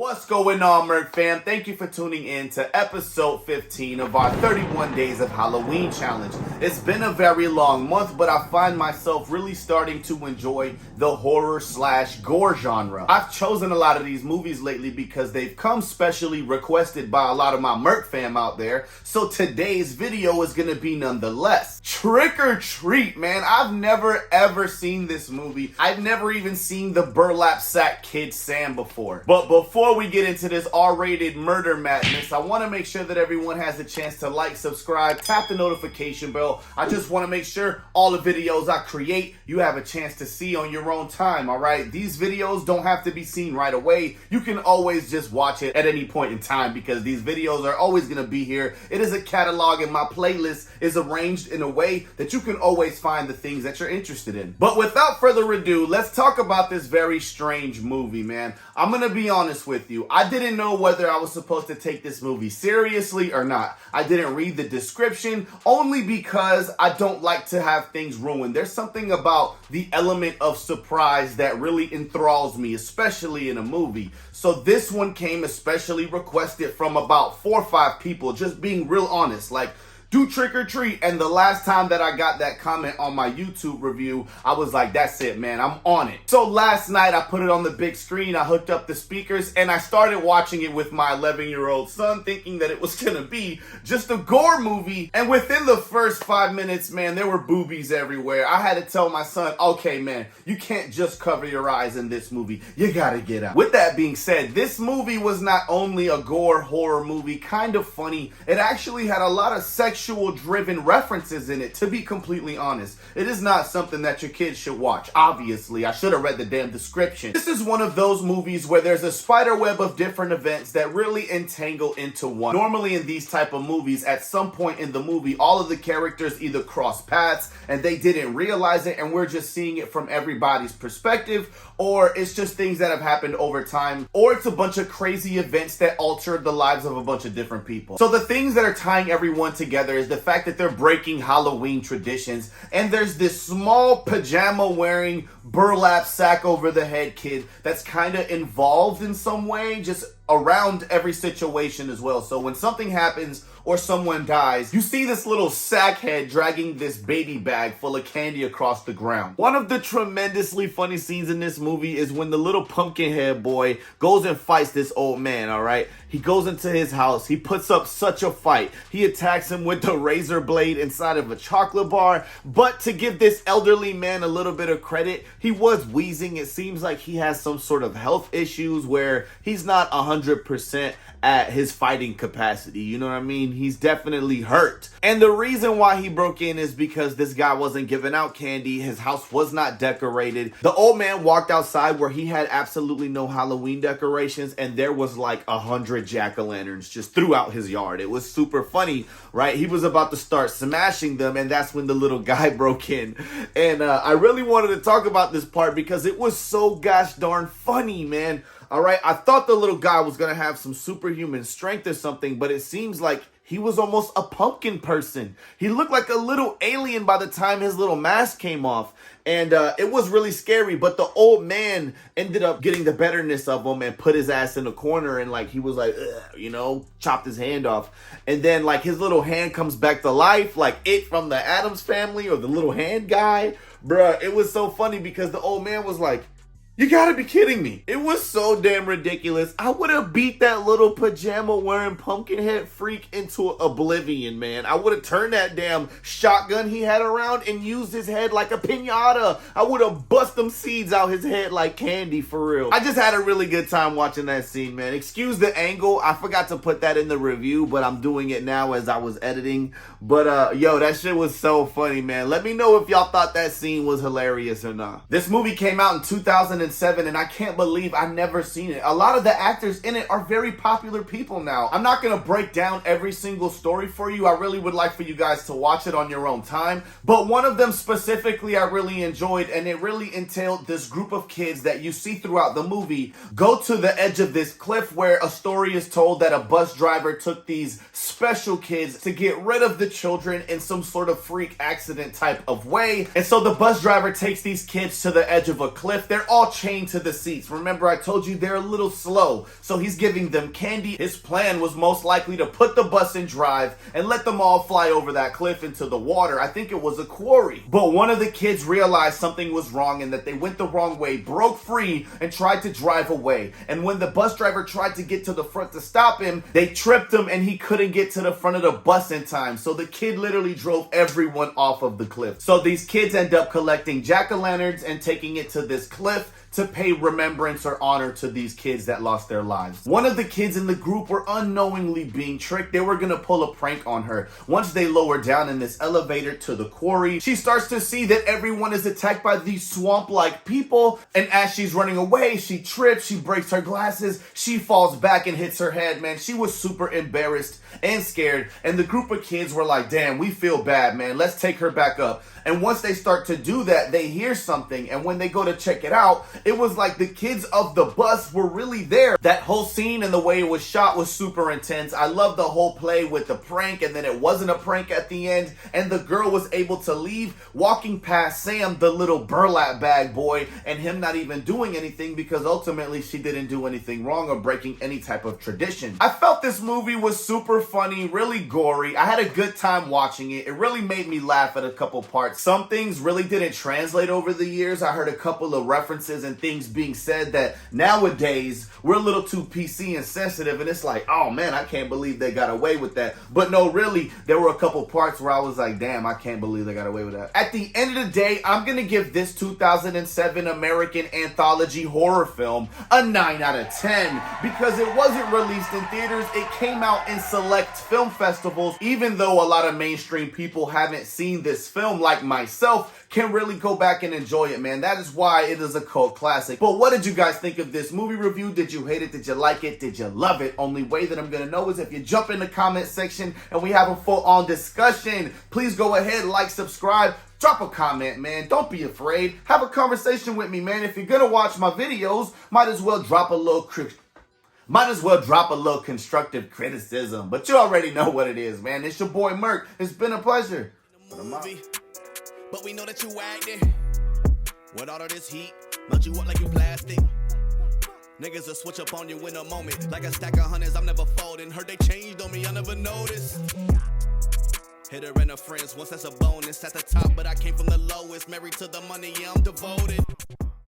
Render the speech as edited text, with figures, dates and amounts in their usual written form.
What's going on, Merc fam? Thank you for tuning in to episode 15 of our 31 Days of Halloween challenge. It's been a very long month, but I find myself really starting to enjoy the horror/gore genre. I've chosen a lot of these movies lately because they've come specially requested by a lot of my Merc fam out there. So today's video is gonna be nonetheless. Trick or Treat, man. I've never ever seen this movie. I've never even seen the burlap sack kid Sam before. But before we get into this R-rated murder madness, I want to make sure that everyone has a chance to like, subscribe, tap the notification bell. I just want to make sure all the videos I create, you have a chance to see on your own time, all right? These videos don't have to be seen right away. You can always just watch it at any point in time because these videos are always going to be here. It is a catalog and my playlist is arranged in a way that you can always find the things that you're interested in. But without further ado, let's talk about this very strange movie, man. I'm going to be honest with you. I didn't know whether I was supposed to take this movie seriously or not. I didn't read the description only because I don't like to have things ruined. There's something about the element of surprise that really enthralls me, especially in a movie. So this one came especially requested from about 4 or 5 people, just being real honest, like, do Trick or Treat. And the last time that I got that comment on my YouTube review, I was like, that's it, man, I'm on it. So last night I put it on the big screen, I hooked up the speakers, and I started watching it with my 11-year-old son, thinking that it was gonna be just a gore movie. And within the first 5 minutes, man, there were boobies everywhere. I had to tell my son, okay, man, you can't just cover your eyes in this movie. You gotta get out. With that being said, this movie was not only a gore horror movie, kind of funny, it actually had a lot of sexual-driven references in it, to be completely honest. It is not something that your kids should watch, obviously. I should have read the damn description. This is one of those movies where there's a spider web of different events that really entangle into one. Normally in these type of movies, at some point in the movie, all of the characters either cross paths and they didn't realize it and we're just seeing it from everybody's perspective, or it's just things that have happened over time, or it's a bunch of crazy events that altered the lives of a bunch of different people. So the things that are tying everyone together is the fact that they're breaking Halloween traditions, and there's this small pajama wearing burlap sack over the head kid that's kind of involved in some way, just around every situation as well. So when something happens or someone dies, you see this little sack head dragging this baby bag full of candy across the ground. One of the tremendously funny scenes in this movie is when the little pumpkin head boy goes and fights this old man, all right? He goes into his house. He puts up such a fight. He attacks him with the razor blade inside of a chocolate bar. But to give this elderly man a little bit of credit, he was wheezing. It seems like he has some sort of health issues where he's not 100% at his fighting capacity. You know what I mean? He's definitely hurt. And the reason why he broke in is because this guy wasn't giving out candy. His house was not decorated. The old man walked outside where he had absolutely no Halloween decorations, and there was like 100 jack-o'-lanterns just throughout his yard. It was super funny, right? He was about to start smashing them, and that's when the little guy broke in. And I really wanted to talk about this part because it was so gosh darn funny, man. All right, I thought the little guy was going to have some superhuman strength or something, but it seems like he was almost a pumpkin person. He looked like a little alien by the time his little mask came off. And it was really scary, but the old man ended up getting the betterness of him and put his ass in a corner and like he was like, you know, chopped his hand off. And then like his little hand comes back to life, like it from the Addams Family or the little hand guy. Bruh, it was so funny because the old man was like, you gotta be kidding me. It was so damn ridiculous. I would have beat that little pajama wearing pumpkin head freak into oblivion, man. I would have turned that damn shotgun he had around and used his head like a piñata. I would have bust them seeds out his head like candy, for real. I just had a really good time watching that scene, man. Excuse the angle. I forgot to put that in the review, but I'm doing it now as I was editing. But yo, that shit was so funny, man. Let me know if y'all thought that scene was hilarious or not. This movie came out in 2007, and I can't believe I never seen it. A lot of the actors in it are very popular people now. I'm not gonna break down every single story for you. I really would like for you guys to watch it on your own time. But one of them specifically I really enjoyed, and it really entailed this group of kids that you see throughout the movie go to the edge of this cliff where a story is told that a bus driver took these special kids to get rid of the children in some sort of freak accident type of way. And so the bus driver takes these kids to the edge of a cliff. They're all chained to the seats. Remember, I told you they're a little slow, so he's giving them candy. His plan was most likely to put the bus in drive and let them all fly over that cliff into the water. I think it was a quarry. But one of the kids realized something was wrong and that they went the wrong way, broke free, and tried to drive away. And when the bus driver tried to get to the front to stop him, they tripped him and he couldn't get to the front of the bus in time. So the kid literally drove everyone off of the cliff. So these kids end up collecting jack-o'-lanterns and taking it to this cliff to pay remembrance or honor to these kids that lost their lives. One of the kids in the group were unknowingly being tricked. They were gonna pull a prank on her. Once they lower down in this elevator to the quarry, she starts to see that everyone is attacked by these swamp-like people, and as she's running away, she trips, she breaks her glasses, she falls back and hits her head, man. She was super embarrassed and scared, and the group of kids were like, damn, we feel bad, man. Let's take her back up. And once they start to do that, they hear something, and when they go to check it out, it was like the kids of the bus were really there. That whole scene and the way it was shot was super intense. I love the whole play with the prank, and then it wasn't a prank at the end, and the girl was able to leave walking past Sam, the little burlap bag boy, and him not even doing anything because ultimately she didn't do anything wrong or breaking any type of tradition. I felt this movie was super funny, really gory. I had a good time watching it. It really made me laugh at a couple parts. Some things really didn't translate over the years. I heard a couple of references and things being said that nowadays we're a little too PC and sensitive, and it's like, oh man, I can't believe they got away with that. But no, really, there were a couple parts where I was like, damn, I can't believe they got away with that. At the end of the day, I'm gonna give this 2007 American anthology horror film a 9 out of 10 because it wasn't released in theaters. It came out in select film festivals. Even though a lot of mainstream people haven't seen this film, like myself, can really go back and enjoy it, man. That is why it is a cult classic. But what did you guys think of this movie review? Did you hate it? Did you like it? Did you love it? Only way that I'm gonna know is if you jump in the comment section and we have a full-on discussion. Please go ahead, like, subscribe, drop a comment, man. Don't be afraid. Have a conversation with me, man. If you're gonna watch my videos, might as well drop a little constructive criticism. But you already know what it is, man. It's your boy Merc. It's been a pleasure. But we know that you acting with all of this heat, melt you up like you plastic. Niggas will switch up on you in a moment, like a stack of hundreds. I'm never folding. Heard they changed on me, I never noticed. Hit her and her friends, once that's a bonus. At the top, but I came from the lowest. Married to the money, yeah, I'm devoted.